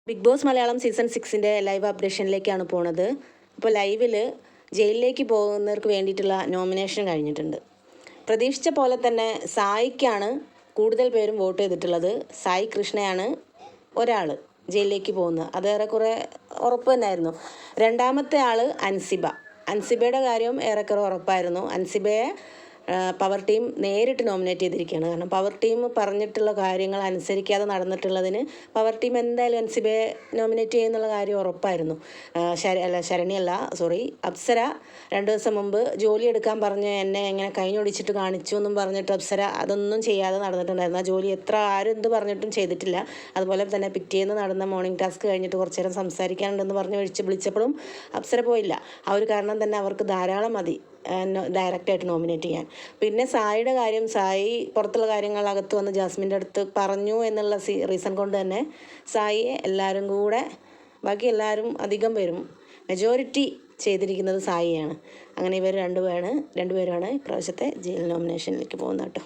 Big Boss Malayalam season 6 live അപ്ഡേഷനിലേക്കാണ് പോണത്. ഇപ്പോൾ ലൈവിൽ ജയിലിലേക്ക് പോകുന്നവർക്ക് വേണ്ടിയിട്ടുള്ള നോമിനേഷൻ കഴിഞ്ഞിട്ടുണ്ട്. പ്രതീക്ഷിച്ച പോലെ തന്നെ സായിക്കാണ് കൂടുതൽ പേരും വോട്ട് ചെയ്തിട്ടുള്ളത്. സായി കൃഷ്ണയാണ് ഒരാൾ ജയിലിലേക്ക് പോകുന്നത്. അത് ഏറെക്കുറെ ഉറപ്പ് തന്നെയായിരുന്നു. രണ്ടാമത്തെ ആൾ അൻസിബയുടെ കാര്യം ഏറെക്കുറെ ഉറപ്പായിരുന്നു. അൻസിബയെ പവർ ടീം നേരിട്ട് നോമിനേറ്റ് ചെയ്തിരിക്കുകയാണ്. കാരണം പവർ ടീം പറഞ്ഞിട്ടുള്ള കാര്യങ്ങൾ അനുസരിക്കാതെ നടന്നിട്ടുള്ളതിന് പവർ ടീം എന്തായാലും അൻസിബയെ നോമിനേറ്റ് ചെയ്യുന്നുള്ള കാര്യം ഉറപ്പായിരുന്നു. അപ്സര 2 ദിവസം മുമ്പ് ജോലി എടുക്കാൻ പറഞ്ഞ് എന്നെ എങ്ങനെ കഴിഞ്ഞൊടിച്ചിട്ട് കാണിച്ചു എന്നും പറഞ്ഞിട്ട് അപ്സര അതൊന്നും ചെയ്യാതെ നടന്നിട്ടുണ്ടായിരുന്നു. ആ ജോലി ആരും എന്ത് പറഞ്ഞിട്ടും ചെയ്തിട്ടില്ല. അതുപോലെ തന്നെ പിറ്റേന്ന് നടന്ന മോർണിംഗ് ടാസ്ക് കഴിഞ്ഞിട്ട് കുറച്ച് നേരം സംസാരിക്കാനുണ്ടെന്ന് പറഞ്ഞ് വിളിച്ചപ്പോഴും അപ്സര പോയില്ല. ആ ഒരു കാരണം തന്നെ അവർക്ക് ധാരാളം മതി ഡയറക്റ്റായിട്ട് നോമിനേറ്റ് ചെയ്യാൻ. പിന്നെ സായിയുടെ കാര്യം, സായി പുറത്തുള്ള കാര്യങ്ങൾ അകത്ത് വന്ന് ജാസ്മിൻ്റെ അടുത്ത് പറഞ്ഞു എന്നുള്ള റീസൺ കൊണ്ട് തന്നെ സായിയെ ബാക്കി എല്ലാവരും അധികം പേരും മെജോറിറ്റി ചെയ്തിരിക്കുന്നത് സായിയാണ്. അങ്ങനെ ഇവർ രണ്ടുപേരാണ് ഇപ്രാവശ്യത്തെ ജയിൽ നോമിനേഷനിലേക്ക് പോകുന്നത് കേട്ടോ.